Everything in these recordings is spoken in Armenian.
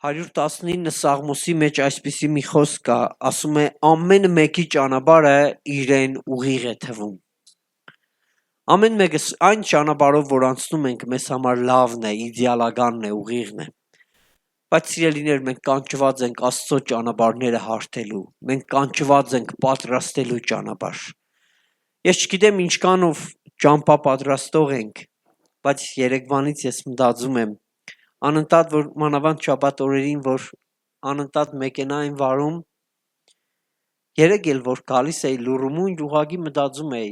119 Սաղմոսի մեջ այսպիսի մի խոսք կա, ասում է ամեն մեկի ճանապարհը իրեն ուղիղ է թվում։ Ամեն մեկս այն ճանապարհով, որ անցնում ենք, մեզ համար լավն է, իդեալականն է, ուղիղն է։ Բայց սիրելիներ, մենք կանչված ենք Աստծո ճանապարհները հարթելու, մենք կանչված ենք պատրաստելու ճանապարհ։ Ես չգիտեմ ինչքանով ճամփա պատրաստող ենք, բայց երեկվանից ես մտածում եմ անընդհատ որ մանավանդ շաբաթ օրերին որ անընդհատ մեքենա եմ վարում, երեք էլ որ գալիս էի լուրումուն ուղղակի մտածում էի,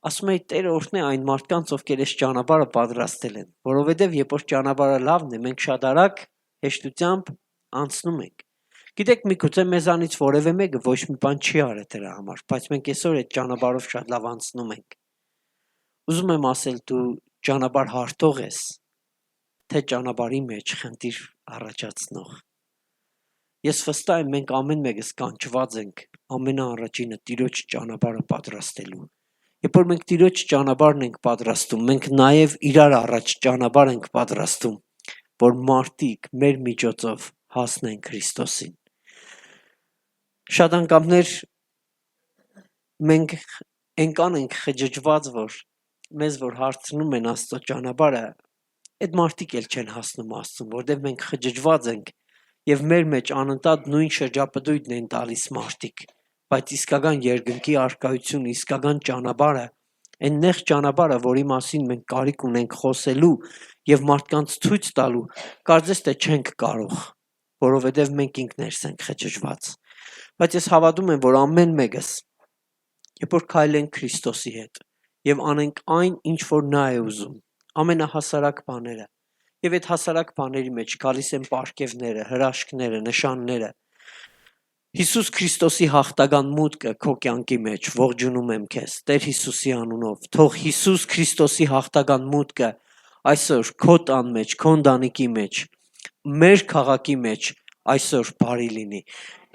ասում էի Տերը օրհն է այն մարդկանց, ովքեր այս ճանապարհը պատրաստել են, որովհետև երբ որ ճանապարհը լավն է, մենք շատ արագ հեշտությամբ անցնում ենք։ Գիտեք, միգուցե մեզանից որևէ մեկը ոչ մի բան չի արել դրա համար, բայց մենք այսօր այդ ճանապարհով շատ լավ անցնում ենք։ Ուզում եմ ասել, դու ճանապարհ հարթող ես, թե ճանապարհի մեջ խնդիր առաջացնող։ Ես վստահ եմ, մենք ամեն մեկս կանչված ենք ամենաառաջինը Տիրոջ ճանապարհը պատրաստելու։ Երբ որ մենք Տիրոջ ճանապարհն ենք պատրաստում, մենք նաև իրար առաջ ճանապարհ ենք պատրաստում, որ մարդիկ մեր միջոցով հասնեն Քրիստոսին։ Շատ անգամներ մենք այնքան ենք խճճված, որ մեզ որ հարցնում են Աստծո ճանապարհը, այդ մարդիկ էլ չեն հասնում Աստծուն, որտեղ մենք խճճված ենք եւ մեր մեջ անընդհատ նույն շրջապտույտն են տալիս մարդիկ, բայց իսկական երկնքի առկայություն, իսկական ճանապարհը, այն նեղ ճանապարհը, որի մասին մենք կարիք ունենք խոսելու եւ մարդկանց ցույց տալու, կարծես թե չենք կարող, որովհետեւ մենք ինքներս ենք խճճված։ Բայց ես հավատում եմ, որ ամեն մեկս, երբ որ քայլենք Քրիստոսի հետ եւ անենք այն, ինչ որ նա է ուզում, ամենահասարակ բաները, եւ այդ հասարակ բաների մեջ գալիս են պարգևները, հրաշքները, նշանները։ Հիսուս Քրիստոսի հաղթական մուտքը քո կյանքի մեջ ողջունում եմ քեզ Տեր Հիսուսի անունով։ Թող Հիսուս Քրիստոսի հաղթական մուտքը այսօր քո տան մեջ, քո ընտանիքի մեջ, մեր քաղաքի մեջ այսօր բարի լինի։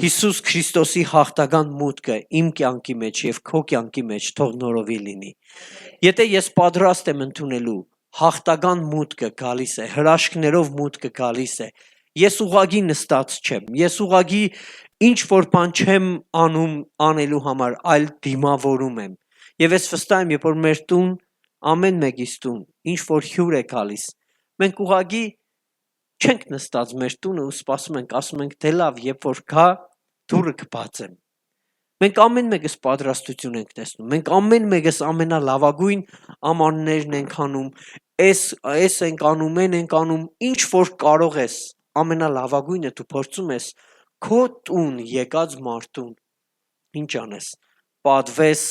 Հիսուս Քրիստոսի հաղթական մուտքը իմ կյանքի մեջ եւ քո կյանքի մեջ թող նորովի լինի։ Եթե ես պատրաստ եմ ընդունելու հաղթական մուտքը գալիս է, հրաշքներով մուտքը գալիս է, ես ուղղակի նստած չեմ, ես ուղղակի ինչ որ բան չեմ անում անելու համար, այլ դիմավորում եմ։ Եվ ես վստահ եմ, երբ որ մեր տուն, ամեն մեկիս տուն, ինչ որ հյուր է գալիս, մենք ուղղակի չենք նստած մեր տունը ու սպասում ենք, ասում ենք, թե լավ, երբ որ գա, դուռը կբացեմ։ Մենք ամեն մեկս պատրաստություն ենք տեսնում, մենք ամեն մեկս ամենալավագույն ամաններն ենք անում, այս ենք անում, են ենք անում, ինչ որ կարող ես, ամենալավագույնը դու փորձում ես քո տուն եկած մարդուն ինչ անես, պատվես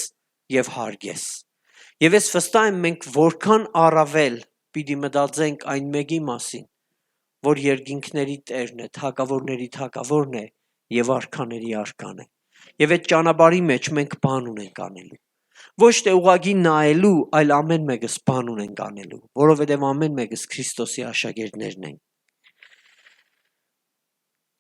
եւ հարգես։ Եվ ես վստահ եմ մենք որքան առավել պիտի մտածենք այն մեկի մասին, որ երկինքների Տերն է, թագավորների թագավորն է եւ արքաների արքան է։ Եվ այդ ճանապարհի մեջ մենք բան ունենք անելու։ Ոչ թե ուղղակի նայելու, այլ ամեն մեկս բան ունենք անելու, որովհետեւ ամեն մեկս Քրիստոսի աշակերտներն են։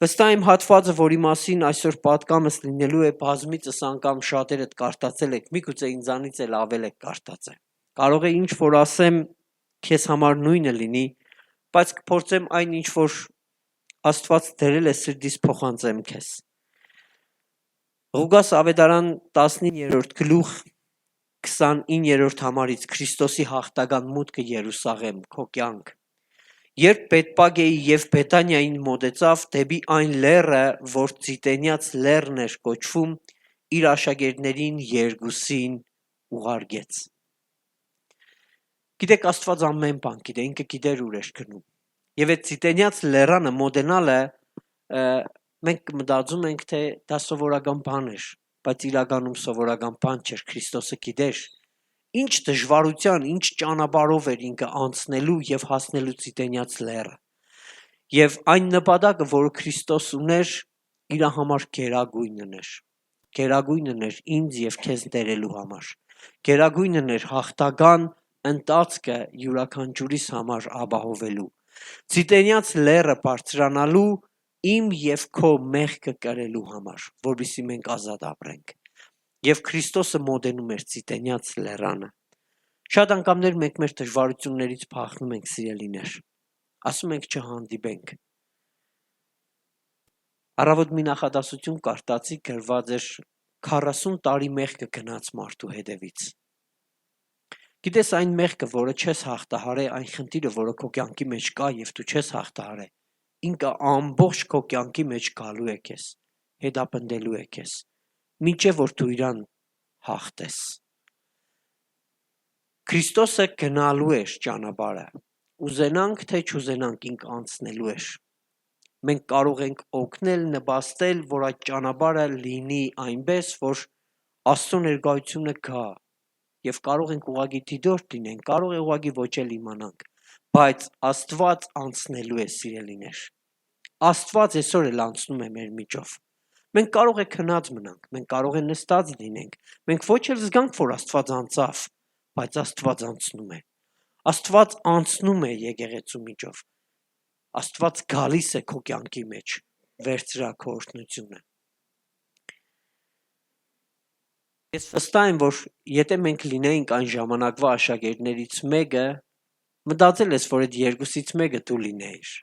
Վստահ եմ հատվածը, որի մասին այսօր պատկամս լինելու է բազմիցս անգամ շատերդ կարդացել եք, միգուցե ինձանից էլ ավել եք կարդացել։ Կարող է ինչ որ ասեմ քեզ համար նույնը լինի, բայց կփորձեմ այն ինչ որ Աստված դրել է սրտիս փոխանցեմ քեզ։ Ղուկաս ավետարան 19-րդ գլուխ 29-րդ համարից Քրիստոսի հաղթական մուտքը Երուսաղեմ, քո կյանք։ Երբ Բեթպագեի եւ Բեթանիային մոտեցավ դեպի այն լեռը, որ Ձիտենյաց լեռն էր կոչվում, իր աշակերտներին երկուսին ուղարկեց։ Գիտեք, Աստված ամեն բան գիտե, ինքը գիտեր ուր էր գնում։ Եվ այդ Ձիտենյաց լեռանը մոտենալը մենք մտածում ենք, թե դա սովորական բան էր, բայց իրականում սովորական բան չէր, Քրիստոսը գիտեր ինչ դժվարության, ինչ ճանապարհով էր ինքը անցնելու եւ հասնելու Ձիտենյաց լեռը։ Եվ այն նպատակը, որը Քրիստոս ուներ, իր համար գերագույնն էր։ Գերագույնն էր ինձ եւ քեզ դերելու համար։ Գերագույնն էր հաղթական ընթացքը յուրաքանչյուրիս համար ապահովելու։ Ձիտենյաց լեռը բարձրանալու իմ եւ քո մեղքը կրելու համար, որովհետեւ մենք ազատ ապրենք։ Եվ Քրիստոսը մոտենում էր Ձիտենյաց լեռանը։ Շատ անգամներ մենք մեր դժվարություններից փախնում ենք, սիրելիներ։ Ասում ենք չհանդիպենք։ Առավոտ մի նախադասություն կարտացի գրված էր 40 տարի մեղքը գնաց մարդու հետևից։ Գիտես այն մեղքը, որը չես հաղթահարե, այն խնդիրը, որը քո կյանքի մեջ կա եւ դու չես հաղթահարե, ինքը ամբողջ քո կյանքի մեջ գալու է քեզ, հետապնդելու է քեզ, մինչեւ որ դու իրան հաղթես։ Քրիստոսը գնալու էր ճանապարհը, ուզենանք թե չուզենանք ինք անցնելու էր։ Մենք կարող ենք օգնել, նպաստել, որ այդ ճանապարհը լինի այնպես, որ Աստծո ներկայությունը գա, եւ կարող ենք ուղղակի դիտորդ լինենք, կարող է ուղղակի ոչ էլ իմանանք, բայց Աստված անցնելու է, սիրելիներ։ Աստված այսօր էլ անցնում է մեր միջով։ Մենք կարող է քնած մնանք, մենք կարող է նստած լինենք, մենք ոչ էլ զգանք, որ Աստված անցավ, բայց Աստված անցնում է։ Աստված անցնում է եկեղեցու միջով։ Աստված գալիս է քո կյանքի մեջ, վերցրա քո օրհնությունը։ Ես վստահ եմ, որ եթե մենք լինեինք այն ժամանակվա աշակերտներից մեկը, մտածել ես, որ այդ երկուսից մեկը դու լինեիր։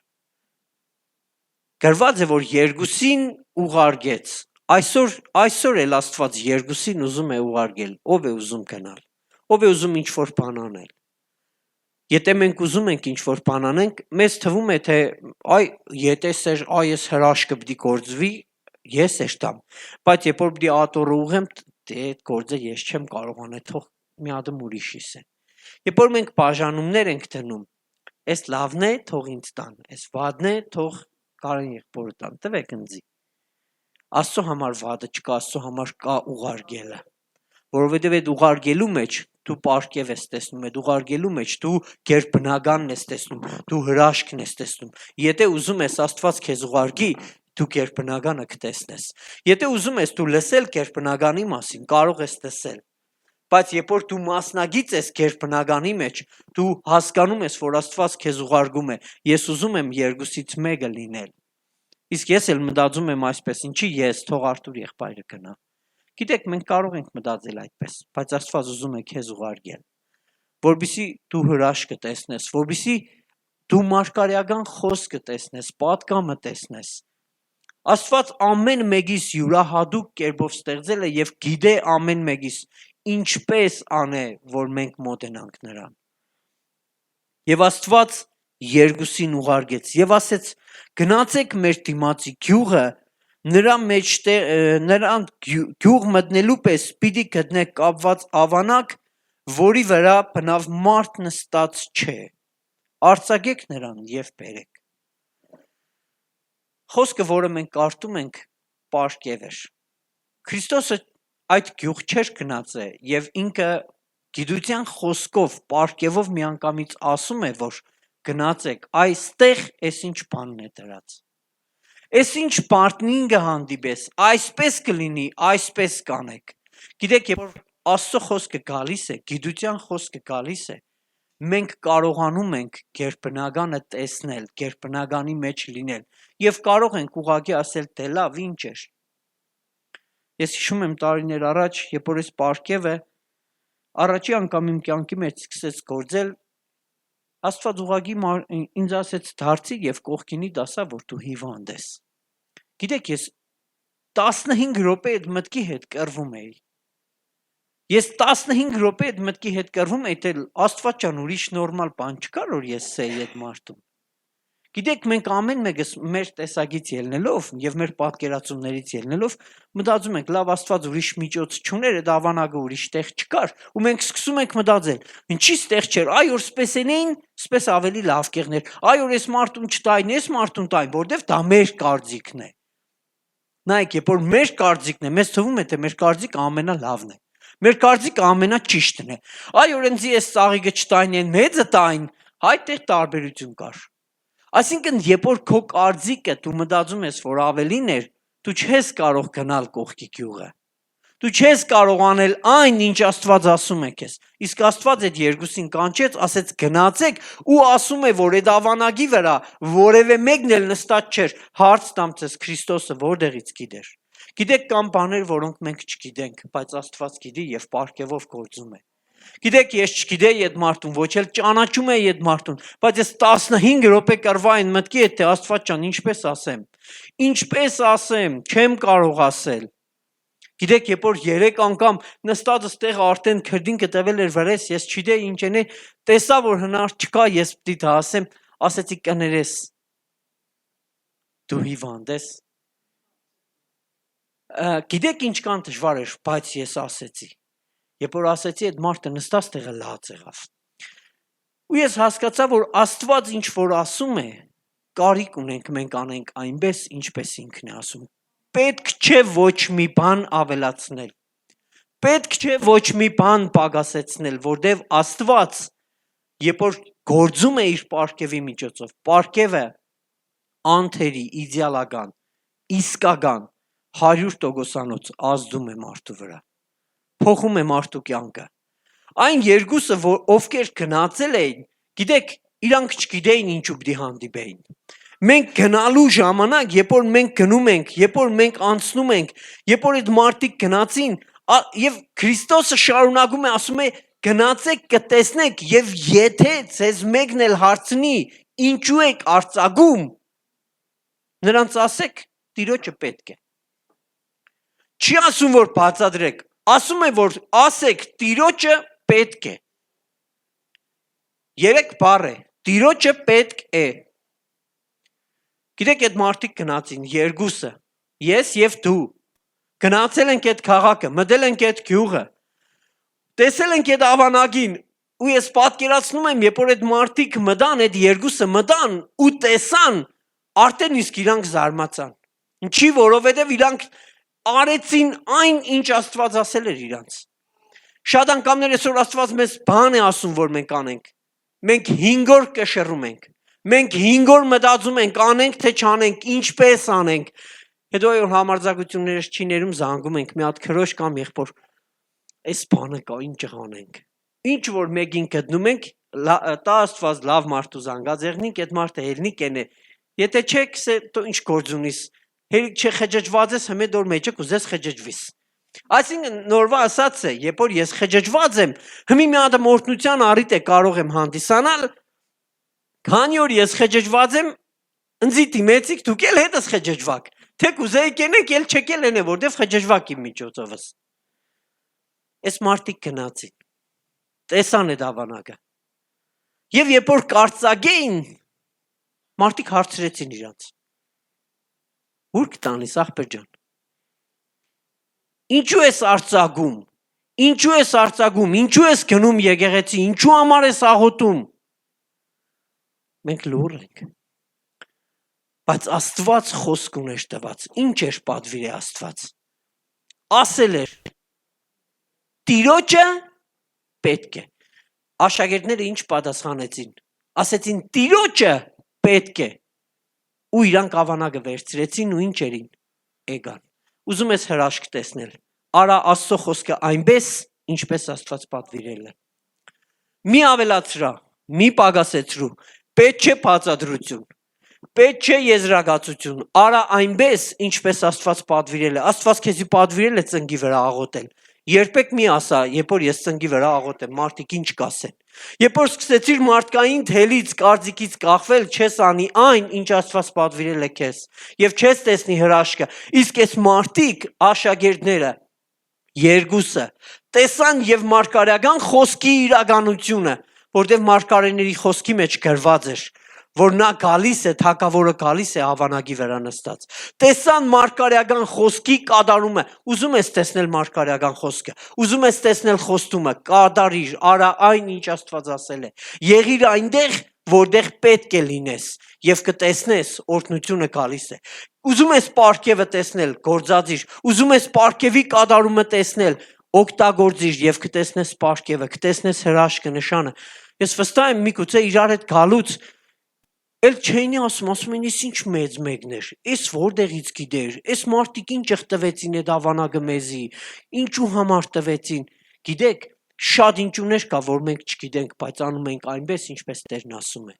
Գրված է, որ երկուսին ուղարկեց։ Այսօր էլ Աստված երկուսին ուզում է ուղարկել, ով է ուզում գնալ, ով է ուզում ինչ-որ բան անել։ Եթե մենք ուզում ենք ինչ-որ բան անենք, մեզ թվում է, թե եթե այս հրաշքը պիտի գործվի, ես էշտամ, բայց երբ որ պիտի ատորը ուղեմ, այդ գործը ես չեմ կարող անել, թող մի հատ ուրիշիս է։ Երբ որ մենք բաժանումներ ենք դնում, այս լավն է, թող ինձ տան, այս վատն է, թող Կարեն եղբորը տան, տվեք ինձի։ Աստծո համար վատը չկա, Աստծո համար կա ուղարկելը, որովհետև այդ ուղարկելու մեջ դու պարգև ես տեսնում, այդ ուղարկելու մեջ դու գերբնականն ես տեսնում, դու հրաշքն ես տեսնում։ Եթե ուզում ես Աստված քեզ ուղարկի, դու գերբնականը կտեսնես։ Եթե ուզում ես դու լսել գերբնականի մասին, կարող ես լսել։ Բայց երբ որ դու մասնագիծ ես գերբնականի մեջ, դու հասկանում ես, որ Աստված քեզ ուղարկում է, ես ուզում եմ երկուսից մեկը լինել։ Իսկ ես էլ մտածում եմ այսպես, ինչի ես, թող Արտուր եղբայրը գնա։ Գիտեք, մենք կարող ենք մտածել այդպես, բայց Աստված ուզում է քեզ ուղարկել, որպեսզի դու հրաշքը տեսնես, որպեսզի դու մարգարեական խոսքը տեսնես, պատգամը տեսնես։ Աստված ամեն մեկիս յուրահատուկ կերպով ստեղծել է եւ գիտե ամեն մեկիս ինչպես անե, որ մենք մոտենանք նրան։ Եւ Աստված երկուսին ուղարկեց եւ ասեց. գնացեք մեր դիմացի գյուղը, նրան գյուղ մտնելու պես պիտի գտնեք կապված ավանակ, որի վրա բնավ մարդ նստած չէ։ Արձակեք նրան եւ բերեք։ Խոսքը, որը մենք կարդում ենք, պարգև էր։ Քրիստոսը այդ գյուղ չէր գնացել եւ ինքը գիտության խոսքով, պարգևով միանգամից ասում է, որ գնացեք այստեղ, այսինչ բանն է դրած։ Այսինչ բարտին կհանդիպես, այսպես կլինի, այսպես կանեք։ Գիտեք, երբ որ Աստծո խոսքը գալիս է, գիտության խոսքը գալիս է, մենք կարողանում ենք գերբնականը տեսնել, գերբնականի մեջ լինել եւ կարող ենք ուղղակի ասել, թե լավ, ինչ էր։ Ես հիշում եմ տարիներ առաջ, երբ որ այս պարգևը առաջի անգամ իմ կյանքի մեջ սկսեց գործել, Աստված ուղղակի ինձ ասեց դարձի եւ կողքինի դասա, որ դու հիվանդ ես։ Գիտեք, ես 15 րոպե այդ մտքի հետ կռվում էի։ Ես 15 րոպե այդ մտքի հետ կռվում էի, թե Աստված ջան, ուրիշ նորմալ բան չկար, որ ես սեի այդ մարդուն։ Գիտեք, մենք ամեն մեկս մեր տեսակից ելնելով եւ մեր պատկերացումներից ելնելով մտածում ենք, լավ, Աստված ուրիշ միջոց չուներ, այդ ավանակը ուրիշ տեղ չկար, ու մենք սկսում ենք մտածել, ինչի ստեղ չէր, այ որ սպեսենին, սպես ավելի լավ կեղներ, այ որ այս մարդուն չտային, այս մարդուն տային, որտեվ դա մեր կարծիքն է։ Նայեք, երբ որ մեր կարծիքն է, մեզ թվում է, թե մեր կարծիքը ամենալավն է։ Մեր կարծիքը ամենաճիշտն է։ Այ որ ինձ այս ծաղիկը չտային, այն մեծը տային, այդտեղ տարբերություն կար։ Այսինքն, երբ որ քո կարծիքը դու մտածում ես, որ ավելին էր, դու չես կարող գնալ կողքի գյուղը։ Դու չես կարող անել այն, ինչ Աստված ասում է քեզ։ Իսկ Աստված այդ երկուսին կանչեց, ասեց գնացեք ու ասում է, որ այդ ավանագի վրա որևէ մեկն էլ նստած չէր։ Հարց տամ ձեզ, Քրիստոսը որտեղից գիտեր։ Գիտեք, կան բաներ, որոնք մենք չգիտենք, բայց Աստված գիտի եւ պարգևով գործում է։ Գիտեք, ես չգիտեի այդ մարդուն, ոչ էլ ճանաչում էի այդ մարդուն, բայց ես 15 րոպե կրվա այն մտքի հետ, թե Աստված ջան, ինչպես ասեմ։ Ինչպես ասեմ, չեմ կարող ասել։ Գիտեք, երբ որ 3 անգամ նստած այստեղ արդեն քրդինքը տվել էր վրես, ես չգիտեի ինչ ենե, տեսա որ հնար չկա, ես պիտի դա ասեմ, ասեցի կներես։ Դու հիվանդ ես։ Գիտեք ինչքան դժվար էր, բայց ես ասեցի։ Երբ որ ասեցի, այդ մարդը նստած տեղը լաց եղավ։ Ու ես հասկացա, որ Աստված ինչ որ ասում է, կարիք ունենք մենք անենք այնպես, ինչպես ինքն է ասում։ Պետք չէ ոչ մի բան ավելացնել։ Պետք չէ ոչ մի բան պակասեցնել, որտեվ Աստված, երբ որ գործում է իր պարգևի միջոցով, պարգևը անթերի, իդեալական, իսկական 100% ազդում է մարդու վրա։ Փոխում է մարդու կյանքը։ Այն երկուսը, ովքեր գնացել էին, գիտեք, իրանք չգիտեին ինչու պիտի հանդիպեին։ Մենք գնալու ժամանակ, երբ որ մենք գնում ենք, երբ որ մենք անցնում ենք, երբ որ այդ մարդիկ գնացին, եւ Քրիստոսը շարունակում է ասում է գնացեք կտեսնեք եւ եթե ցեզ մեկն էլ հարցնի ինչու եք արྩագում, նրանց ասեք Տիրոջը պետք է։ Չի ասում որ բացատրեք, ասում է որ ասեք Տիրոջը պետք է։ 3 բառ է, Տիրոջը պետք է։ Գիտեք այդ մարդիկ գնացին երկուսը, ես եւ դու։ Գնացել ենք այդ քաղաքը, մտել ենք այդ գյուղը։ Տեսել ենք այդ ավանագին, ու ես պատկերացնում եմ, երբ որ այդ մարդիկ մտան, այդ երկուսը մտան ու տեսան, արդեն իսկ իրանք զարմացան։ Ինչի, որովհետև իրանք արեցին այն, ինչ Աստված ասել էր իրանց։ Շատ անգամներ այսօր Աստված մեզ բան է ասում, որ մենք անենք։ Մենք 5 օր կշռում ենք։ Մենք 5 օր մտածում ենք, անենք թե չանենք, ինչպես անենք։ Հետո որ համարձակություններս չի ներում, զանգում ենք մի հատ քրոջ կամ եղբոր, այս բանը կա, ինչ անենք։ Ինչ որ մեկին գտնում ենք, տա Աստված լավ մարդու զանգած եղնիկ, այդ մարդը ելնի կենե։ Եթե չեք, դու ինչ գործ ունիս, չխջջված ես, հիմա դոր մեջ կուզես խջջվիս։ Այսինքն նորվա ասած է, երբ որ ես խջջված եմ, հիմի մի հատ մորթնության առիթ է կարող եմ հանդիսանալ, քանի որ ես խջջված եմ, ինձի դիմեցիք դուք էլ հետս խջջվակ, թե կուզեի կենեք, էլ չեք էլ ենե, որտեվ խջջվակ իմ միջոցովս։ Այս մարդիկ գնացին, տեսան այդ ավանակը։ Եվ երբ որ կարծագեին, մարդիկ հարցրեցին իրանց. Ուր կտանես ախպեր ջան։ Ինչու ես արྩագում։ Ինչու ես արྩագում, ինչու ես գնում եկեղեցի, ինչու համար ես աղոթում։ Մենք լուր ենք։ Բայց Աստված խոսք ուներ տված, ինչ էր պատվիրել Աստված։ Ասել էր. Տիրոջը պետք է։ Աշակերտները ինչ պատասխանեցին։ Ասեցին Տիրոջը պետք է։ Ու իրանք ավանակը վերցրեցին ու ինչ երին եկան։ Ուզում ես հրաշք տեսնել։ Արա Աստծո խոսքը այնպես, ինչպես Աստված պատվիրել է։ Մի ավելացրա, մի պակասեցրու, պետք չէ բացատրություն, պետք չէ եզրակացություն, արա այնպես, ինչպես Աստված պատվիրել է։ Աստված քեզի պատվիրել է ծնկի վրա աղոթել։ Երբեք մի ասա, երբ որ ես ծնկի վրա աղոթեմ, մարդիկ ինչ կասեն։ Երբ որ սկսեցիր մարդկային թելից, կարծիքից կախվել, չես անի այն, ինչ Աստված պատվիրել է քեզ, եւ չես տեսնի հրաշքը։ Իսկ այս մարդիկ, աշակերտները, երկուսը, տեսան եւ մարգարեական խոսքի իրականությունը, որտեղ մարգարեների խոսքի մեջ գրված էր, որ նա գալիս է, թագավորը գալիս է ավանագի վրա նստած։ Տեսան մարգարեական խոսքի կատարումը, ուզում ես տեսնել մարգարեական խոսքը, ուզում ես տեսնել խոստումը, կատարիր, արա այն, ինչ Աստված ասել է։ Եղիր այնտեղ, որտեղ պետք է լինես, եւ կտեսնես օրհնությունը գալիս է։ Ուզում ես պարգևը տեսնել, գործածիր, ուզում ես պարգևի կատարումը տեսնել, օգտագործիր եւ կտեսնես պարգևը, կտեսնես հրաշքը, նշանը։ Ես վստահ եմ միգուցե իրար հետ գալուց էլ չեինի ասում են, ինչ մեծ մեկն էր, ես որտեղից գիտեր, ես մարդիկ ինչ տվեցին այդ ավանակը մեզի, ինչու համար տվեցին, գիտեք, շատ ինչուներ կա, որ մենք չգիտենք, բայց անում ենք այնպես, ինչպես Տերն ասում է։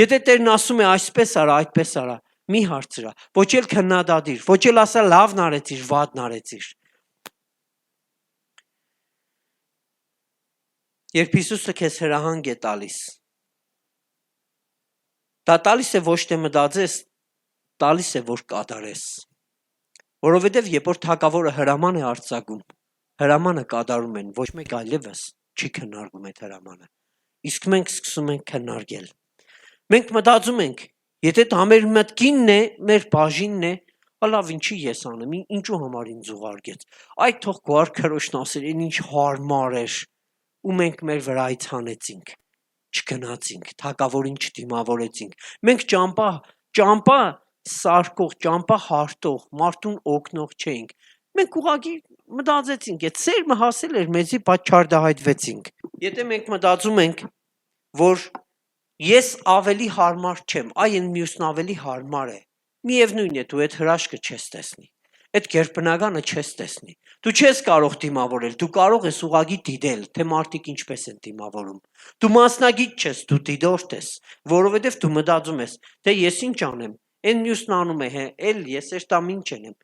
Եթե Տերն ասում է այսպես արա, այդպես արա, մի հարցրա, ոչ էլ քննադատիր, ոչ էլ ասա լավն արեցիր, վատն արեցիր։ Երբ Հիսուսը քեզ հրահանգ է տալիս, դա տալիս է ոչ թե մտածես, տալիս է որ կատարես, որովհետև երբ որ թագավորը հրաման է արձակում, հրամանը կատարում են, ոչ մեկ այլևս չի քննարկում այդ հրամանը, իսկ մենք սկսում ենք քննարկել, մենք մտածում ենք, եթե դա մեր մտքինն է, մեր բաժինն է, լավ ինչի ես անեմ, ինչու համար ինձ ուղարկեց, այդ թող գոհար քրոջն ասեր, այն ինչ հարմար էր, ու մենք մեր վրայից հանեցինք, չգնացինք, թագավորին չդիմավորեցինք, մենք ճամպա սարկող, ճամպա հարտող, մարդուն օգնող չէինք, մենք ուղղակի մտածեցինք, այդ սերմը հասել էր մեզի, բայց չարդահայտվեցինք, եթե մենք մտածում ենք, որ ես ավելի հարմար չեմ, այն մյուսն ավելի հարմար է, միևնույն է, դու այդ հրաշքը չես տեսնի, այդ գերբնականը չես տեսնի, դու չես կարող դիմավորել, դու կարող ես ուղղակի դիտել, թե մարդիկ ինչպես են դիմավորում, դու մասնագիտ չես, դու դիտորդ ես, որովհետև դու մտածում ես, թե ես ինչ անեմ, այն մյուսն անում է, էլ ես էստամ ինչ եմ,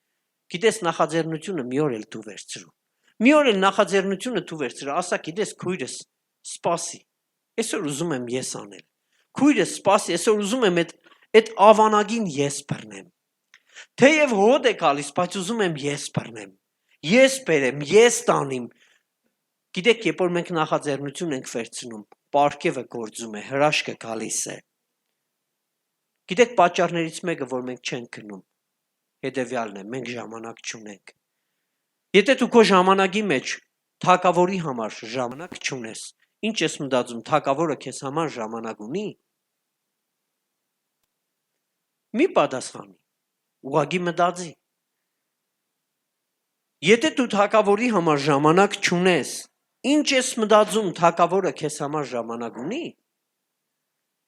գիտես նախաձեռնությունը մի օր էլ դու վերցրու, մի օր էլ նախաձեռնությունը դու վերցրու, ասա գիտես քույրս, սպասի, այսօր ուզում եմ ես անել, քույրս սպասի, այսօր ուզում եմ այդ ավանագին ես բռնեմ, թեև հոտ է գալիս, բայց ուզում եմ ես բռնեմ, ես բերեմ, ես տանիմ, գիտեք, երբ որ մենք նախաձեռնություն ենք վերցնում, պարգևը գործում է, հրաշքը գալիս է, գիտեք, պատճառներից մեկը, որ մենք չենք գնում, հետևյալն է, մենք ժամանակ չունենք, եթե դու քո ժամանակի մեջ թագավորի համար ժամանակ չունես, ինչ ես մտածում, թագավորը քեզ համար ժամանակ ունի, մի պատասխանի, ուղղակի մտածի, եթե դու թագավորի համար ժամանակ չունես, ինչ ես մտածում թագավորը քեզ համար ժամանակ ունի,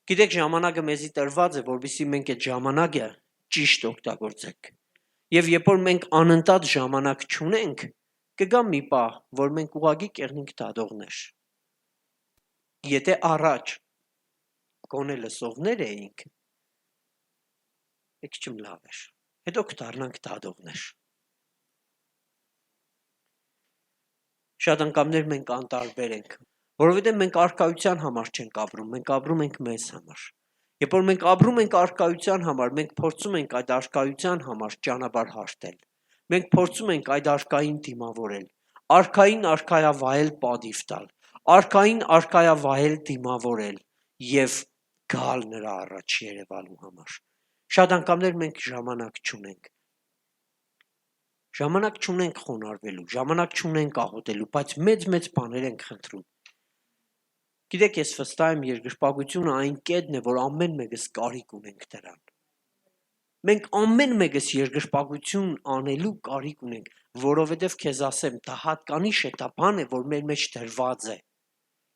գիտեք ժամանակը մեզի տրված է, որպեսզի մենք այդ ժամանակը ճիշտ օգտագործենք, և երբ որ մենք անընդհատ ժամանակ չունենք, կգա մի պահ, որ մենք ուղղակի կեղնենք դատողներ, եթե առաջ գոնե լսողներ էինք, եք չմ լավ էր, հետո կդառնանք դատողներ, շատ անգամներ մենք անտարբեր ենք, որովհետև մենք առկայության համար չենք ապրում, մենք ապրում ենք մեզ համար, երբ որ մենք ապրում ենք առկայության համար, մենք փորձում ենք այդ առկայության համար ճանապարհ հարթել, մենք փորձում ենք այդ առկային դիմավորել, առկային առկայավայել պատիվ տալ, առկային առկայավայել դիմավորել և գալ նրա առաջ երևալու համար, շատ անգամներ մենք ժամանակ չունենք խոնարհվելու, ժամանակ չունենք աղոթելու, բայց մեծ բաներ ենք խնդրում, գիտեք ես վստահ եմ երկրպագությունը այն կետն է, որ ամեն մեկս կարիք ունենք դրան, մենք ամեն մեկս երկրպագություն անելու կարիք ունենք, որովհետև քեզ ասեմ, դա հատկանիշ է, դա բան է, որ մեր մեջ դրված է,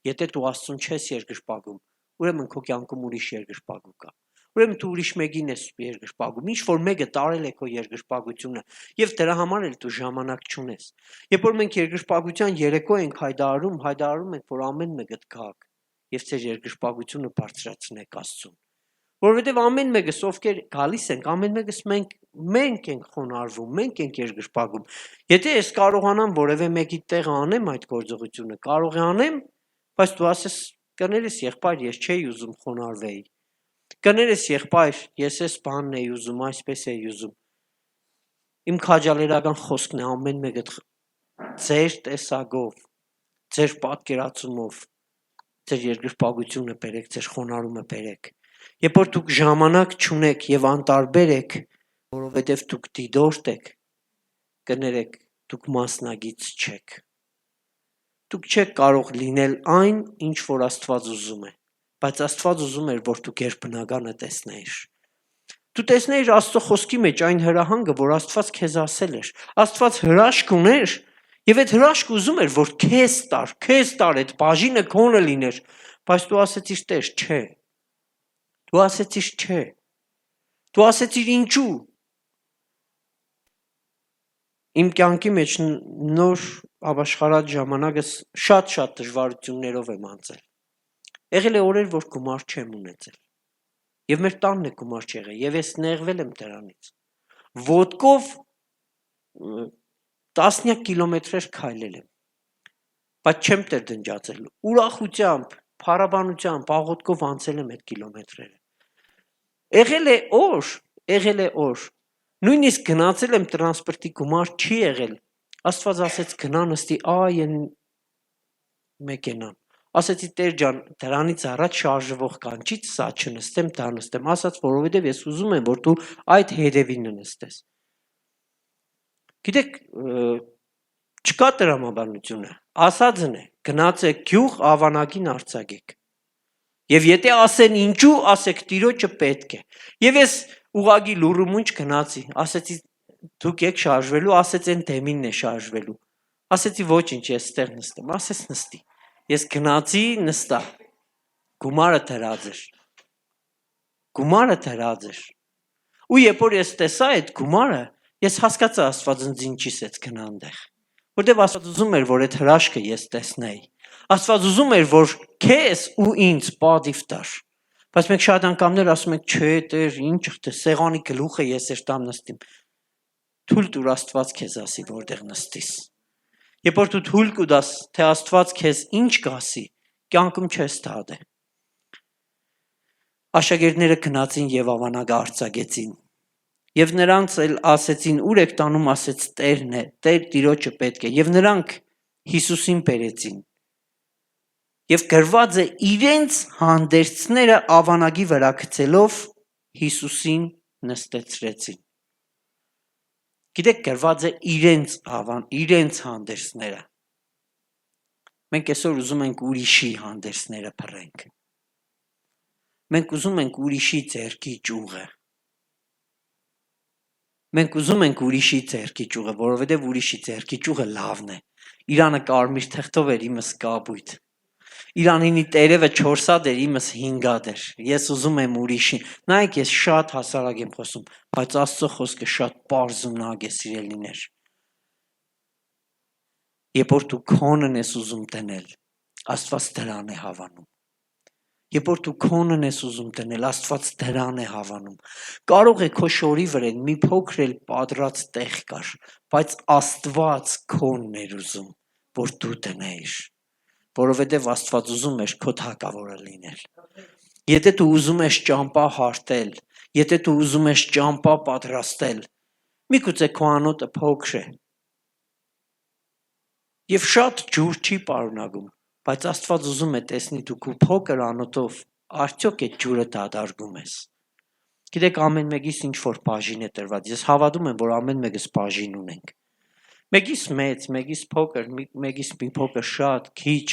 եթե դու Աստծուն չես երկրպագում, ուրեմն քո կյանքում ուրիշ երկրպագու կա, ուրեմն դու ուրիշ մեկին ես երկրպագում, ինչ որ մեկը տարել է քո երկրպագությունը և դրա համար էլ դու ժամանակ չունես, երբ որ մենք երկրպագության երեկո ենք հայտարարում ենք, որ ամեն մեկդ գաք և ձեր երկրպագությունը բարձրացնեք Աստծուն, որովհետև ամեն մեկս ովքեր գալիս ենք, ամեն մեկս մենք ենք խոնարհվում, մենք ենք երկրպագում, եթե ես կարողանամ որևէ մեկի տեղը անեմ այդ գործողությունը, կարող է անեմ, բայց դու ասես կներես եղբայր, ես չէի ուզում խոնարհվեի, կներես եղբայր, ես ես բանն էի ուզում, այսպես էի ուզում, իմ քաջալերական խոսքն է ամեն մեկը ձեր տեսակով, ձեր պատկերացումով, ձեր երկրպագությունը բերեք, ձեր խոնարհումը բերեք, երբ որ դուք ժամանակ չունեք և անտարբեր եք, որովհետև դուք դիտորդ եք, կներեք, դուք մասնագիծ չեք, դուք չեք կարող լինել այն, ինչ որ Աստված ուզում է, բայց Աստված ուզում էր, որ դու գերբնականը տեսնեիր, դու տեսնեիր Աստծո խոսքի մեջ այն հրահանգը, որ Աստված քեզ ասել էր, Աստված հրաշք ուներ, և այդ հրաշքը ուզում էր, որ քեզ տար, այդ բաժինը քոնը լիներ, բայց դու ասեցիր Տեր, չէ, դու ասեցիր չէ, դու ասեցիր ինչու, իմ կյանքի մեջ նոր ապաշխարած ժամանակս շատ դժվարություններով եմ անցել, եղել է օրեր, որ գումար չեմ ունեցել, և մեր տանն է գումար չեղել, և ես նեղվել եմ դրանից, ոտքով տասնյակ կիլոմետրեր քայլել եմ, բայց չեմ տեր դնջացել, ուրախությամբ, փառաբանությամբ, աղոթքով անցել եմ այդ կիլոմետրերը։ Եղել է օր, նույնիսկ գնացել եմ տրանսպորտի գումար չի եղել, Աստված ասեց գնա նստի, այն մեքենան, ասեցի Տեր ջան, դրանից առաջ շարժվող կանչից սա չնստեմ, դա նստեմ, ասաց, որովհետև ես ուզում եմ, որ դու այդ հետևին նստես։ Գիտեք, չկա տրամաբանությունը, ասածն է, գնացեք գյուղ, ավանագին արձակեք։ Եվ եթե ասեն ինչու, ասեք Տիրոջը պետք է։ Եվ ես ուղագի լուրումունջ գնացի, ասեցի դուք եք շարժվելու, ասեց այն դեմինն է շարժվելու։ Ասեցի ոչինչ, ես ստեղ նստեմ, ասեց նստի։ Ես գնացի նստա։ Գումարը դրած էր։ Ու երբ որ ես տեսա այդ գումարը, ես հասկացա Աստված ինձ ինչի սեց գնա այնտեղ։ Որտեվ Աստված ուզում էր, որ այդ հրաշքը ես տեսնեի։ Աստված ուզում էր, որ քեզ ու ինձ պատիվ տար։ Բայց մենք շատ անգամներ ասում ենք, չէ, Տեր, ինչ թե սեղանի գլուխը ես էր տամ նստիմ։ Թույլ տուր Աստված քեզ ասի, որտեղ նստիս։ Երբ որ դու թույլ կտաս, թե Աստված քեզ ինչ կասի, կյանքում չես դադե։ Աշակերտները գնացին եւ ավանագ արձակեցին։ Եվ նրանց էլ ասեցին, ուր եք տանում, ասեց Տերն է, Տեր Տիրոջը պետք է։ Եվ նրանք Հիսուսին բերեցին։ Եվ գրված է իրենց հանդերձները ավանագի վրա գցելով Հիսուսին նստեցրեցին։ Գիտեք, գրված է իրենց հանդերձները։ Մենք այսօր ուզում ենք ուրիշի հանդերձները փռենք։ Մենք ուզում ենք ուրիշի ձեռքի ճյուղը։ Մենք ուզում ենք ուրիշի ձեռքի ճյուղը, որովհետև ուրիշի ձեռքի ճյուղը լավն է։ Իրանը կարմիր թղթով էր, իմս կապույտ։ Իրանինի տերևը 4 հատ էր, իմս 5 հատ էր։ Ես ուզում եմ ուրիշին։ Նայեք, ես շատ հասարակ եմ խոսում, բայց Աստծո խոսքը շատ պարզ ու նագ է, սիրելիներ։ Երբ որ դու քոնն ես ուզում տնել, Աստված դրան է հավանում։ Երբ որ դու քոնն ես ուզում տնել, Աստված դրան է հավանում։ Կարող է քո շորի վրան մի փոքր էլ պատրած տեղ կար, բայց Աստված քոնն էր ուզում, որ դու տնեիր, որովհետև Աստված ուզում էր քո թագավորը լինել։ Եթե դու ուզում ես ճամպա հարտել, եթե դու ուզում ես ճամպա պատրաստել, միգուցե քո անոթը փոքր է եւ շատ ջուր չի պարունակում, բայց Աստված ուզում է տեսնի դու քո փոքր անոթով արդյոք այդ ջուրը դադարում ես։ Գիտեք, ամեն մեկիս ինչ որ բաժին է տրված։ Ես հավատում եմ, որ ամեն մեկս բաժին ունենք։ Մեկիս մեծ, մեկիս փոքր, մեկիս մի փոքր շատ, քիչ,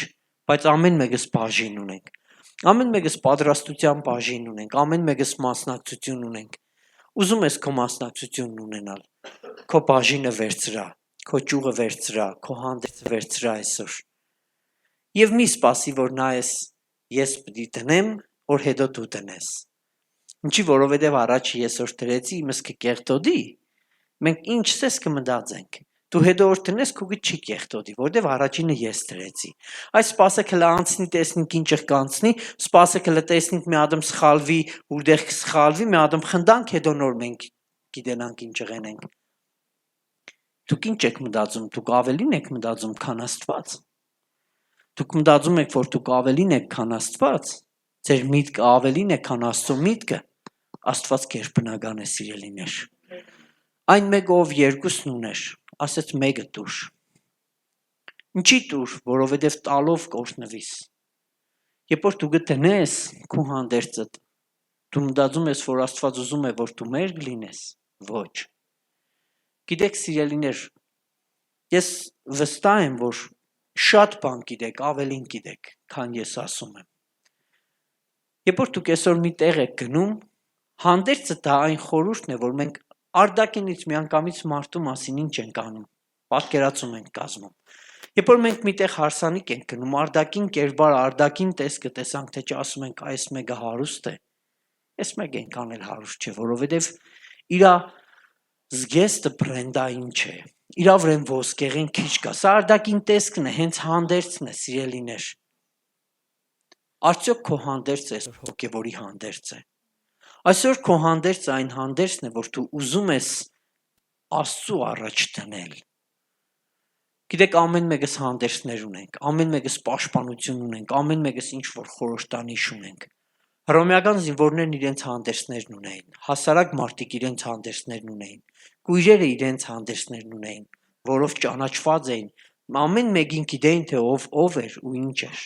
բայց ամեն մեկս բաժին ունենք։ Ամեն մեկս պատրաստության բաժին ունենք, ամեն մեկս մասնակցություն ունենք։ Ուզում ես քո մասնակցությունն ունենալ, քո բաժինը վերցրա, քո ճյուղը վերցրա, քո հանդերձը վերցրա այսօր։ Եվ մի սպասի, որ նայես, ես պիտի տնեմ, որ հետո դու տնես։ Ինչի, որովհետև առաջ ես որ դրեցի, իմս կկեղտոդի, մենք ինչ սես կմտածենք։ Դու հետո որ տնես, քուգը չի կեղտոդի, որովհետև առաջինը ես դրեցի։ Այս սպասեք հլը անցնի, տեսնենք ինչ կանցնի, սպասեք հլը տեսնենք մի ադմ սխալվի, ուրդեղ սխալվի, մի ադմ խնդանք, հետո նոր մենք գիտենանք ինչ եղենք։ Դուք ինչ եք մտածում, դուք ավելին եք մտածում, քան Աստված։ Դուք մտածում եք, որ դուք ավելին եք, քան Աստված, ձեր միտքը ավելին է, քան Աստծո միտքը, Աստված կերպնական է, սիրելիներ։ Այն մեկը, ով երկուսն ուներ, ասեց մեկը տուր։ Ինչի տուր, որովհետև տալով կօրհնվիս։ Երբ որ դու գտնես քո հանդերձդ, դու մտածում ես, որ Աստված ուզում է, որ դու մերկ լինես, ոչ։ Գիտեք, սիրելիներ, ես վստահ եմ, որ շատ բան գիտեք, ավելին գիտեք, քան ես ասում եմ։ Երբ որ դուք այսօր մի տեղ եք գնում, հանդերձը դա այն խորհուրդն է, որ մենք արդակինից միանգամից մարդու մասին ինչ ենք անում, պատկերացում ենք կազմում։ Երբ որ մենք միտեղ հարսանիք ենք գնում, արդակին կերպար, արդակին տեսքը տեսանք, թե ասում ենք այս մեկը հարուստ է, այս մեկը ենք անել հարուստ չէ, որովհետև իրա զգեստը բրենդային չէ, իրա վրան ոսկեղեն քիչ կա, սա արդակին տեսքն է, հենց հանդերձն է, սիրելիներ։ Արդյոք քո հանդերձը այսօր հոգևորի հանդերձ է։ Այսօր քո հանդերձը այն հանդերձն է, որ դու ուզում ես Աստծու առաջ դնել։ Գիտեք, ամեն մեկս հանդերձներ ունենք, ամեն մեկս պաշտպանություն ունենք, ամեն մեկս ինչ որ խորհրդանիշ ունենք։ Հռոմեական զինվորներն իրենց հանդերձներն ունեին, հասարակ մարդիկ իրենց հանդերձներն ունեին, կույրերը իրենց հանդերձներն ունեին, որով ճանաչված էին, ամեն մեկին գիտեին, թե ով էր ու ինչ էր։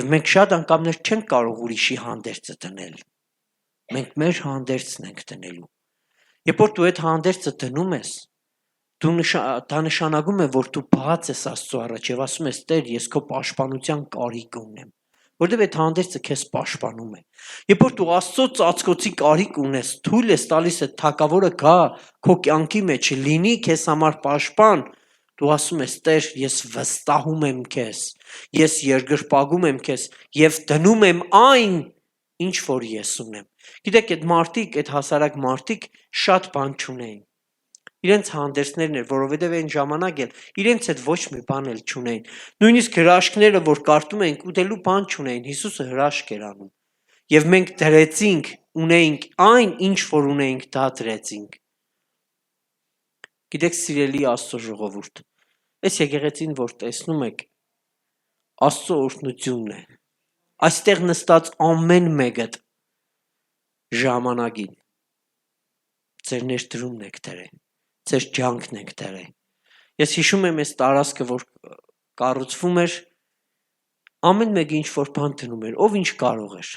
Եվ մենք շատ անգամներ չենք կարող ուրիշի հանդերձը դնել։ Մենք մեր հանդերձն ենք դնելու։ Երբ որ դու այդ հանդերձը դնում ես, դա նշանակում է, որ դու բաց ես Աստծո առաջ եւ ասում ես. Տեր, ես քո պաշտպանության կարիք ունեմ, որովհետեւ այդ հանդերձը քեզ պաշտպանում է։ Երբ որ դու Աստծո ծածկոցի կարիք ունես, թույլ ես տալիս այդ թակավորը գա քո կյանքի մեջ, լինի քեզ համար պաշտպան, դու ասում ես. Տեր, ես վստահում եմ քեզ, ես երկրպագում եմ քեզ եւ դնում եմ այն, ինչ որ ես ունեմ։ Գիտեք, այդ մարդիկ, այդ հասարակ մարդիկ շատ բան չունեին։ Իրենց հանդերձներն էր, որովհետև այն ժամանակ էլ իրենց այդ ոչ մի բան էլ չունեին։ Նույնիսկ հրաշքները, որ կարդում ենք, ուտելու բան չունեին, Հիսուսը հրաշք էր անում։ Եվ մենք դրեցինք, ունեինք այն, ինչ որ ունեինք, դա դրեցինք։ Գիտեք, սիրելի Աստծո ժողովուրդ, այս եկեղեցին, որ տեսնում եք, Աստծո օրհնությունն է։ Այստեղ նստած ամեն մեկը ժամանակին ձեր ներդրումն եք դրել, ձեր ջանքն եք դրել։ Ես հիշում եմ այս տարածքը, որ կառուցվում էր, ամեն մեկը ինչ որ բան դնում էր, ով ինչ կարող էր։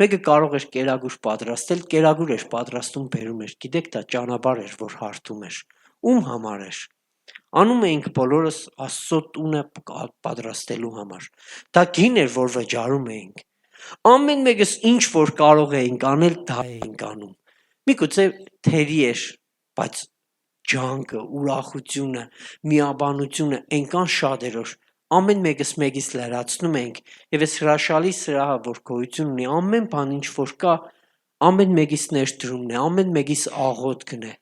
Մեկը կարող էր կերագուր պատրաստել, կերագուր էր պատրաստում, բերում էր։ Գիտեք, դա ճանապարհ էր, որ հարթում էր։ Ում համար էր։ Անում էինք բոլորս Աստծո տունը պատրաստելու համար։ Դա գին էր, որ վճարում էինք։ Ամեն մեկս ինչ որ կարող էինք անել, դա էինք անում։ Միգուցե թերի էր, բայց ջանքը, ուրախությունը, միաբանությունը այնքան շատ էր, որ ամեն մեկս մեկից լրացնում ենք եւ այս հրաշալի սրահը, որ գոյություն ունի, ամեն բան ինչ որ կա, ամեն մեկից ներդրումն է, ամեն մեկից աղոթքն է։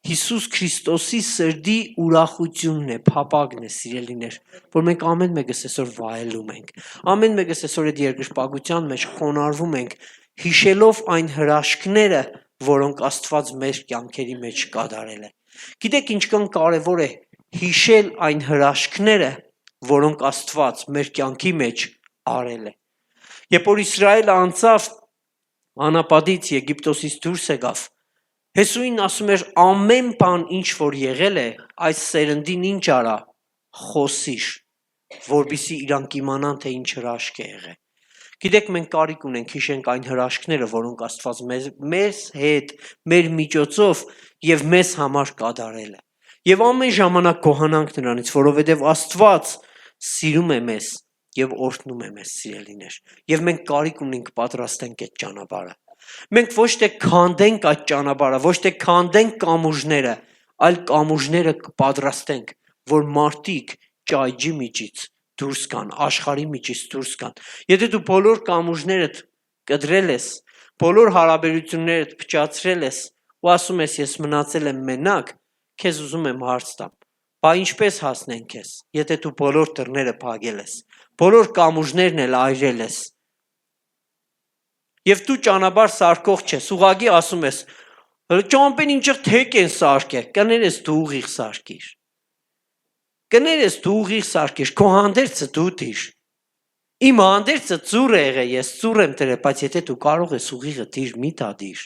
Հիսուս Քրիստոսի սրդի ուրախությունն է, փափագն է, սիրելիներ, որ մենք ամեն մեկս այսօր վայելում ենք։ Ամեն մեկս այսօր այդ երկրպագության մեջ խոնարհվում ենք, հիշելով այն հրաշքները, որոնք Աստված մեր կյանքերի մեջ կատարել է։ Գիտեք, ինչքան կարևոր է հիշել այն հրաշքները, որոնք Աստված մեր կյանքի մեջ արել է։ Երբ որ Իսրայելը անցավ անապատից Եգիպտոսից դուրս եկավ, Հեսուին ասում էր ամեն բան ինչ որ եղել է, այս սերնդին ինչ արա, խոսիր, որպեսզի իրանք իմանան, թե ինչ հրաշք է եղել։ Գիտեք, մենք կարիք ունենք հիշենք այն հրաշքները, որոնք Աստված մեզ հետ, մեր միջոցով եւ մեզ համար կատարել է։ Եվ ամեն ժամանակ գոհանանք նրանից, որովհետեւ Աստված սիրում է մեզ եւ օրհնում է մեզ, սիրելիներ։ Եվ մենք կարիք ունենք պատրաստենք այդ ճանապարհը։ Մենք ոչ թե քանդենք այդ ճանապարհը, ոչ թե քանդենք կամուրջները, այլ կամուրջները կպատրաստենք, որ մարդիկ ճայջի միջից դուրս գան, աշխարհի միջից դուրս գան։ Եթե դու բոլոր կամուրջներդ կդրել ես, բոլոր հարաբերություններդ փչացրել ես ու ասում ես ես մնացել եմ մենակ, քեզ ուզում եմ հարց տամ։ Բա ինչպես հասնենք քեզ, եթե դու բոլոր դռները փակել ես, բոլոր կամուրջներն էլ այրել ես։ Եվ դու ճանապարհ սարքող չես, ուղղակի ասում ես, ճամփեն ինչեղ թեք են սարքել, կներես դու ուղիղ սարքիր։ Կներես դու ուղիղ սարքիր, քո հանդերձը դու դիր։ Իմ հանդերձը ծուր է եղել, ես ծուր եմ դրել, բայց եթե դու կարող ես ուղիղը դիր, մի դադիր։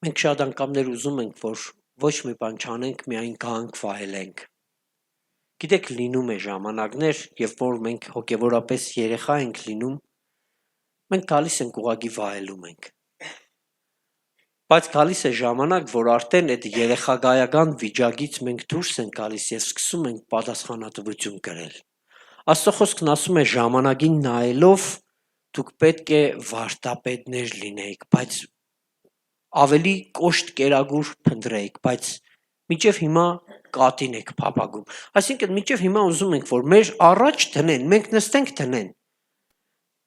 Մենք շատ անգամներ ուզում ենք, որ ոչ մի բան չանենք, միայն գանք վայելենք։ Գիտեք, լինում է ժամանակներ, երբ որ մենք հոգևորապես երեխա ենք լինում, մենք գալիս ենք ուղղակի վայելում ենք։ Բայց գալիս է ժամանակ, որ արդեն այդ երեխագայական վիճակից մենք դուրս ենք գալիս եւ սկսում ենք պատասխանատվություն կրել։ Աստծո խոսքն ասում է ժամանակին նայելով դուք պետք է վարդապետներ լինեիք, բայց ավելի կոշտ կերագուր փնտրեիք, բայց մինչև հիմա կատին եք փափագում։ Այսինքն մինչև հիմա ուզում ենք, որ մեր առաջ դնեն, մենք նստենք դնեն։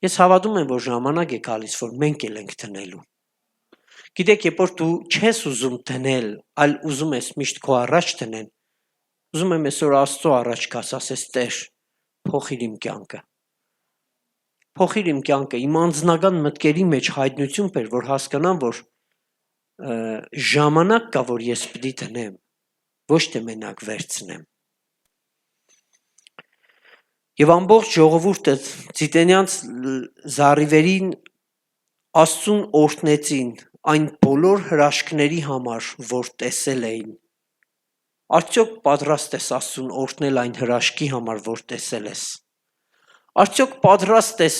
Ես հավատում եմ, որ ժամանակ է գալիս, որ մենք էլ ենք դնելու։ Գիտեք, երբ որ դու չես ուզում դնել, այլ ուզում ես միշտ քո առաջ դնեն, ուզում եմ այսօր Աստծո առաջ գաս, ասես Տեր, փոխիր իմ կյանքը։ Փոխիր իմ կյանքը, իմ անձնական մտքերի մեջ հայտնություն բեր, որ հասկանամ, որ ժամանակ կա, որ ես պիտի դնեմ։ ոչ թե մենակ վերցնեմ։ Եվ ամբողջ ժողովուրդը Ձիտենյանց զառիվերին Աստծուն օրհնեցին այն բոլոր հրաշքների համար, որ տեսել էին։ Արդյոք պատրաստ ես Աստծուն օրհնել այն հրաշքի համար, որ տեսել ես։ Արդյոք պատրաստ ես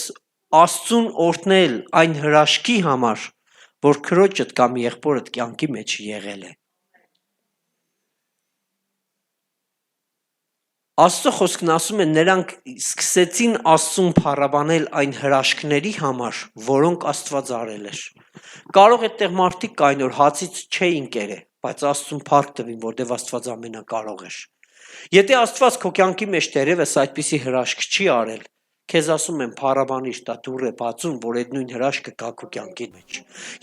Աստծուն օրհնել այն հրաշքի համար, որ քրոջդ կամ եղբորդ կյանքի մեջ եղել է։ Աստծո խոսքն ասում է, նրանք սկսեցին Աստծուն փառաբանել այն հրաշքների համար, որոնք Աստված արել էր։ Կարող է այդտեղ մարդիկ կային, որ հացից չէին կերե, բայց Աստծուն փառք տվին, որտեղ Աստված ամենակարող էր։ Եթե Աստված քո կյանքի մեջ դերևս այդպիսի հրաշք չի արել, քեզ ասում եմ փառաբանիր, դա դուռ է բացում, որ այդ նույն հրաշքը գա քո կյանքի մեջ։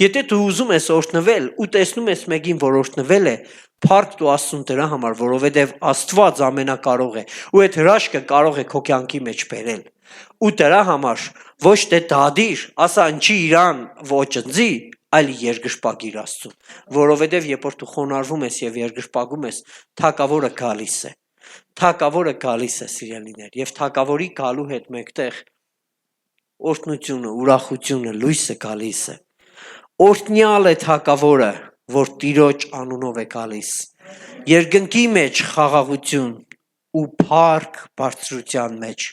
Եթե դու ուզում ես օրհնվել ու տեսնում ես մեկին, որ օրհնվել է, փառք տու Աստծուն դրա համար, որովհետև Աստված ամենակարող է ու այդ հրաշքը կարող է քո կյանքի մեջ բերել։ Ու դրա համար ոչ թե դադիր, ասա ընչի իրան ոչնձի, այլ երկրպագիր Աստծուն, որովհետև երբ որ դու խոնարհվում ես եւ երկրպագում ես, թագավորը գալիս է։ Թագավորը գալիս է, սիրելիներ, եւ թագավորի գալու հետ մեկտեղ օրհնությունը, ուրախությունը, լույսը գալիս է։ Օրհնյալ է թագավորը, որ Տիրոջ անունով է գալիս։ Երկնքի մեջ խաղաղություն ու փառք բարձրության մեջ։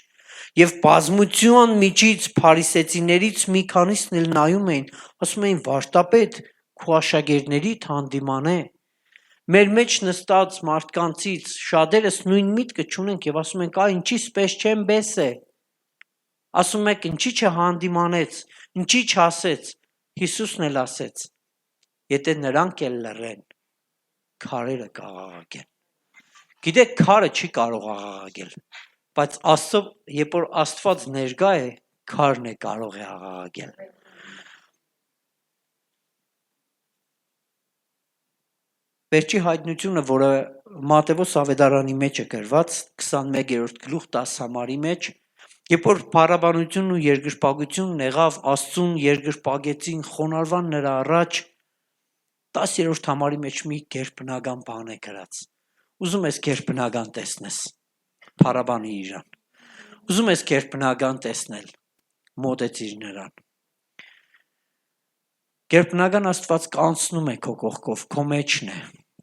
Եվ բազմության միջից փարիսեցիներից մի քանիսն էլ նայում էին, ասում էին վարդապետ, քո աշակերտներիդ հանդիմանե։ Մեր մեջ նստած մարդկանցից շատերս նույն միտքը չունենք եւ ասում ենք, ինչի սպես չեմ բես է։ Ասում եք, ինչի չհանդիմանեց, ինչի չասեց։ Հիսուսն էլ ասեց. եթե նրանք էլ լռեն, քարերը կաղաղակեն։ Գիտեք, քարը չի կարող աղաղակել, բայց երբ որ Աստված ներկա է, քարն է կարող է աղաղակել։ Վերջի հայտնությունը, որը Մատթեոս ավետարանի մեջ է գրված, 21-րդ գլուխ 10 համարի մեջ, երբ որ փառաբանությունն ու երկրպագությունն եղավ, Աստծուն երկրպագեցին, խոնարհվան նրա առաջ, 10-րդ համարի մեջ մի գերբնական բան է գրած։ Ուզում ես գերբնական տեսնես, փառաբանի իրան։ Ուզում ես գերբնական տեսնել, մոտեցիր նրան։ Գերբնական Աստված կանցնում է քո կողքով, քո մեջն է։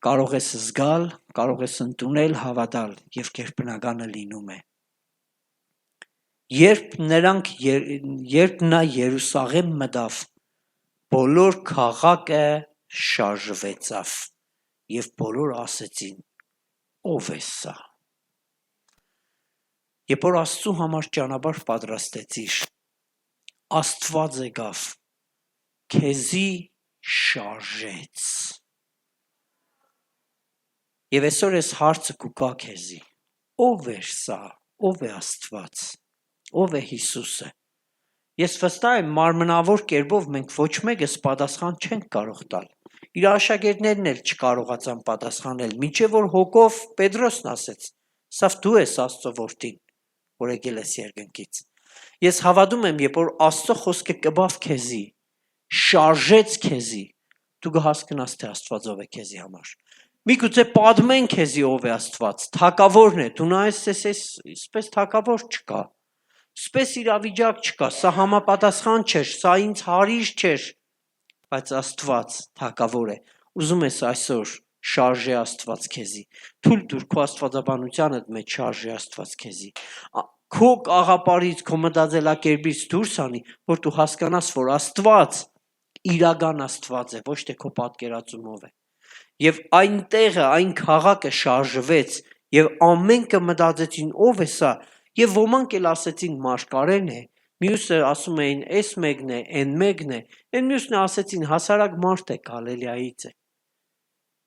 Կարող ես զգալ, կարող ես ընդունել, հավատալ եւ գերբնականը լինում է։ Երբ նա Երուսաղեմ մտավ, բոլոր քաղաքը շարժվեցավ եւ բոլոր ասեցին. ով է սա։ Երբ որ Աստծո համար ճանապարհ պատրաստեցիր, Աստված եկավ, քեզի շարժեց։ Եվ այսօր այս հարցը կուկա քեզի. ով է սա, ով է Աստված, ով է Հիսուսը։ Ես վստահ եմ մարմնավոր կերպով մենք ոչ մեկս պատասխան չենք կարող տալ։ Իր աշակերտներն էլ չկարողացան պատասխանել, մինչև որ հոգով Պետրոսն ասեց. «Սա դու ես Աստծո որդին, որ եկել ես երկնքից»։ Ես հավատում եմ, երբ որ Աստծո խոսքը կբավ քեզի, շարժեց քեզի, դու կհասկանաս, թե Աստված ով է քեզի համար։ Միգուցե պատմեն քեզի ով է Աստված, թագավորն է, դու նայես այսպես թագավոր չկա, սպես իրավիճակ չկա, սա համապատասխան չէր, սա ինձ հարիր չէր, բայց Աստված թագավոր է։ Ուզում ես այսօր շարժե Աստված քեզի, թույլ տուր քո աստվածաբանությանդ մեջ շարժե Աստված քեզի, քո աղապարից, քո մտածելակերպից դուրս անի, որ դու հասկանաս, որ Աստված իրական Աստված է, ոչ թե քո պատկերացումով է։ Եվ այն տեղը, այն քաղաքը շարժվեց եւ ամենքը մտածեցին ով է սա, եւ ոմանք էլ ասեցին Մարգարեն է, մյուսը ասում էին էս մեկն է, այն մեկն է, այն մյուսն ասեցին հասարակ մարդ է, Գալիլեայից է։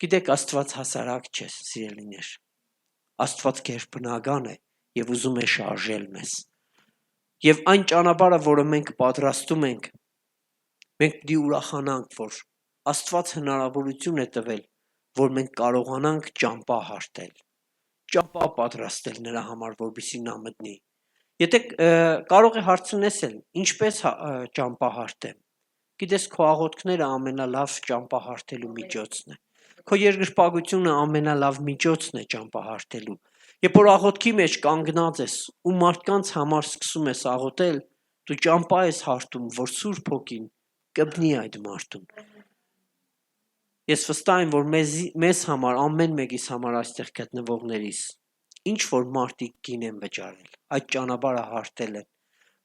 Գիտեք, Աստված հասարակ չէ, սիրելիներ։ Աստված գերբնական է եւ ուզում է շարժել մեզ։ Եվ այն ճանապարհը, որը մենք պատրաստում ենք, մենք պիտի ուրախանանք, որ Աստված հնարավորություն է տվել, որ մենք կարողանանք ճամփա հարթել, ճամփա պատրաստել նրա համար, որպեսզի նա մտնի։ Եթե կարող է հարցնես էլ, ինչպես ճամփա հարթեմ։ Գիտես, քո աղոթքները ամենալավ ճամփա հարթելու միջոցն է։ Քո երկրպագությունը ամենալավ միջոցն է ճամփահարտելու։ Երբ որ աղոթքի մեջ կանգնած ես ու մարդկանց համար սկսում ես աղոթել, դու ճամփա ես հարթում, որ Սուրբ Հոգին կբնի այդ մարդուն։ Ես վստահ եմ, որ մեզ համար, ամեն մեկիս համար այստեղ գտնվողներիս ինչ որ մարդիկ գին են վճարել, այդ ճանապարհը հարթել են,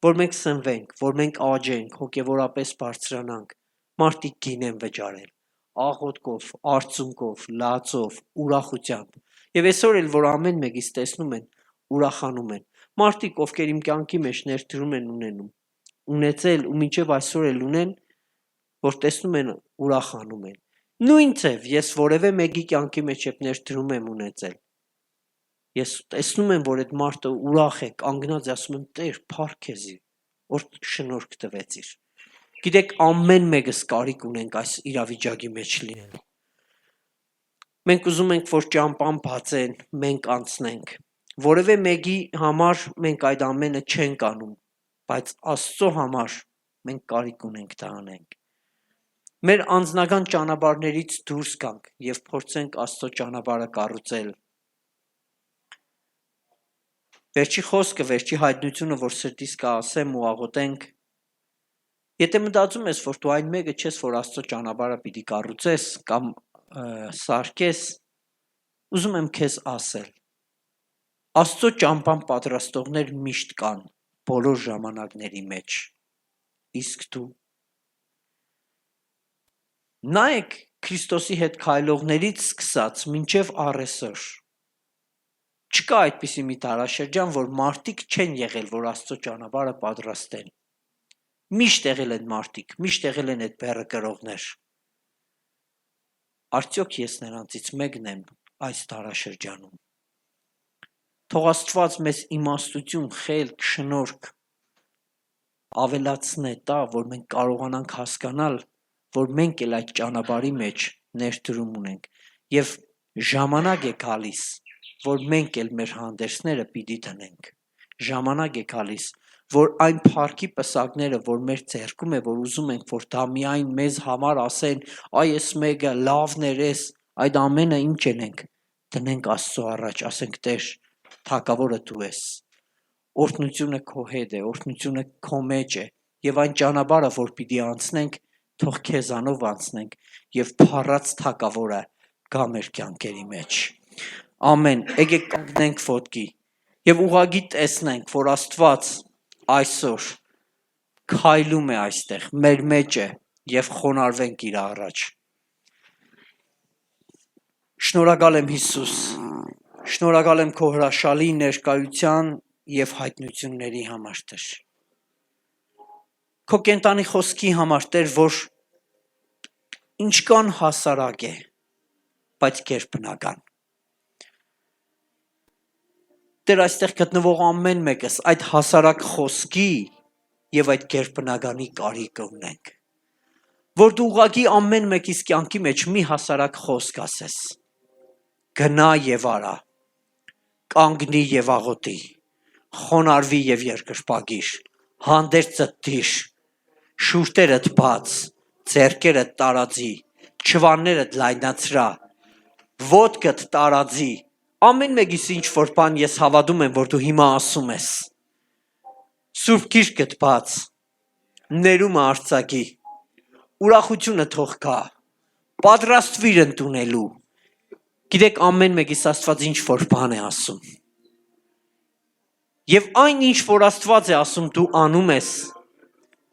որ մենք սնվենք, որ մենք աճենք, հոգևորապես բարձրանանք, մարդիկ գին են վճարել, աղոթքով, արցունքով, լացով, ուրախությամբ։ Եվ այսօր էլ որ ամեն մեկից տեսնում են, ուրախանում են։ Մարդիկ, ովքեր իմ կյանքի մեջ ներդրում են ունեցել ու մինչև այսօր էլ ունեն, որ տեսնում են ուրախանում են։ Նույնցև ես որևէ մեկի կյանքի մեջ երբ ներդրում եմ ունեցել, ես տեսնում եմ, որ այդ մարդը ուրախ է, կանգնած է, ասում եմ, Տեր, փառք քեզի, որ շնորհք տվեցիր։ Գիտեք, ամեն մեկս կարիք ունենք այս իրավիճակի մեջ լինել։ Մենք ուզում ենք, որ ճամփան բացեն, մենք անցնենք։ Որևէ մեկի համար մենք այդ ամենը չենք անում, բայց Աստծո համար մենք կարիք ունենք դա անենք։ Մեր անձնական ճանապարհներից դուրս գանք եւ փորձենք Աստծո ճանապարհը կառուցել։ Վերջի խոսքը, վերջի հայտնությունը, որ սրտիս կասեմ ու աղոթենք, եթե մտածում ես, որ դու այն մեկը չես, որ Աստծո ճանապարհը պիտի կառուցես կամ սարքես, ուզում եմ քեզ ասել, Աստծո ճամփան պատրաստողներ միշտ կան բոլոր ժամանակների մեջ, իսկ դու նայեք Քրիստոսի հետ քայլողներից սկսած մինչև առեսօր չկա այդպիսի մի տարաշրջան, որ մարդիկ չեն եղել, որ Աստծո ճանապարհը պատրաստեն։ Միշտ եղել են մարդիկ, միշտ եղել են այդ բեռը կրողներ։ Արդյոք ես նրանցից մեկն եմ այս տարաշրջանում։ Թող Աստված մեզ իմաստություն, խելք, շնորհք ավելացնե տա, որ մենք կարողանանք հասկանալ, որ մենք էլ այդ ճանապարհի մեջ ներդրում ունենք եւ ժամանակ է գալիս, որ մենք էլ մեր հանդերձները պիտի դնենք։ Ժամանակ է գալիս, որ այն փառքի պսակները, որ մեր ձեռքում է, որ ուզում ենք, որ դա միայն մեզ համար ասեն, այ ես մեկը լավներ ես, այդ ամենը ինչ ենք, դնենք Աստծո առաջ, ասենք Տեր, թագավորը դու ես։ Օրհնությունը քո հետ է, օրհնությունը քո մեջ է, եւ այն ճանապարհը, որ պիտի անցնենք, թող քեզանով անցնենք եւ փառած թագավորը գա մեր կյանքերի մեջ։ Ամեն, եկեք կանգնենք ոտքի եւ ուղղակի տեսնենք, որ Աստված այսօր քայլում է այստեղ, մեր մեջ է եւ խոնարհվենք իր առաջ։ Շնորհակալ եմ Հիսուս, շնորհակալ եմ քո հրաշալի ներկայության եւ հայտնությունների համար, Տեր։ Քո կենտանի խոսքի համար, Տեր, որ ինչքան հասարակ է, բայց գերբնական։ Տեր, այստեղ գտնվող ամեն մեկս այդ հասարակ խոսքի եւ այդ գերբնականի կարիքը ունենք։ Որ դու ուղղակի ամեն մեկիս կյանքի մեջ մի հասարակ խոսք ասես։ Գնա եւ արա, կանգնի եւ աղոթի, խոնարհվի եւ երկրպագիր, հանդերձը դիր, շուրթերդ բաց, ձեռքերդ տարածի, չվաններդ լայնացրա, ոտքդ տարածի, ամեն մեկիս ինչ որ բան ես հավատում եմ, որ դու հիմա ասում ես։ Սուրբ Գիրքդ բաց, ներումը արձակի, ուրախությունը թող գա, պատրաստվիր ընդունելու։ Գիտեք, ամեն մեկիս Աստված ինչ որ բան է ասում։ Եվ այն ինչ որ Աստված է ասում, դու անում ես,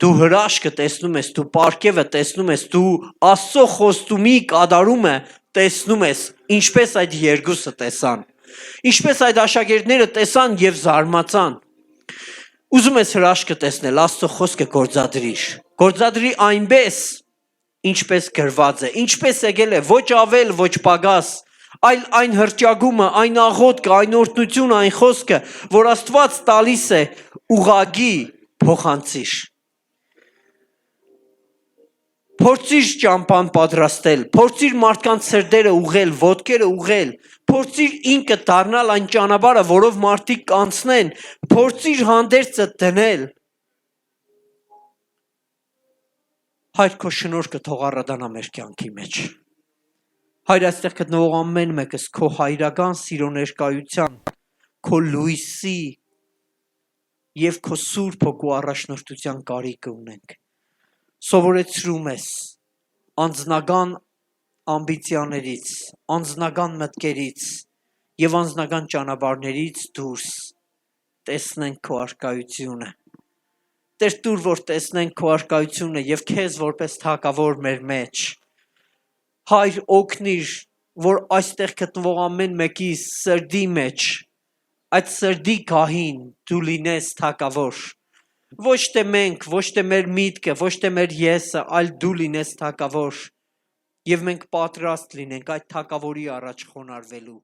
դու հրաշքը տեսնում ես, դու պարգևը տեսնում ես, դու Աստծո խոստումի կատարումը տեսնում ես, ինչպես այդ երկուսը տեսան, ինչպես այդ աշակերտները տեսան եւ զարմացան։ Ուզում ես հրաշքը տեսնել, Աստծո խոսքը գործադրի այնպես, ինչպես գրված է, ինչպես եկել է, ոչ ավել, ոչ պակաս, այլ այն հրճագումը, այն աղոթքը, այն օրհնությունը, այն խոսքը, որ Աստված տալիս է, ուղղակի փոխանցիր։ Փորձիր ճամփան պատրաստել, փորձիր մարդկանց սրտերը ուղղել, ոտքերը ուղղել, փորձիր ինքը դառնալ այն ճանապարհը, որով մարդիկ կանցնեն, փորձիր հանդերձը դնել։ Հայր քո շնորհքը թող առադանա մեր կյանքի մեջ։ Հայր, այստեղ գտնվող ամեն մեկս քո հայրական սիրո ներկայության, քո լույսի եւ քո սուրբ հոգու առաջնորդության կարիք ունենք։ Սովորեցրում ես անձնական ամբիցիաներից, անձնական մտքերից եւ անձնական ճանապարհներից դուրս տեսնենք քո առկայությունը։ Տեր տուր, որ տեսնենք քո առկայությունը եւ քեզ որպես թագավոր մեր մեջ։ Հայր, օգնիր, որ այստեղ գտնվող ամեն մեկի սրդի մեջ, այդ սրդի գահին դու լինես թագավոր։ Ոչ թե մենք, ոչ թե մեր միտքը, ոչ թե մեր եսը, այլ դու լինես թագավոր։ Եվ մենք պատրաստ լինենք այդ թագավորի առաջ խոնարհվելու։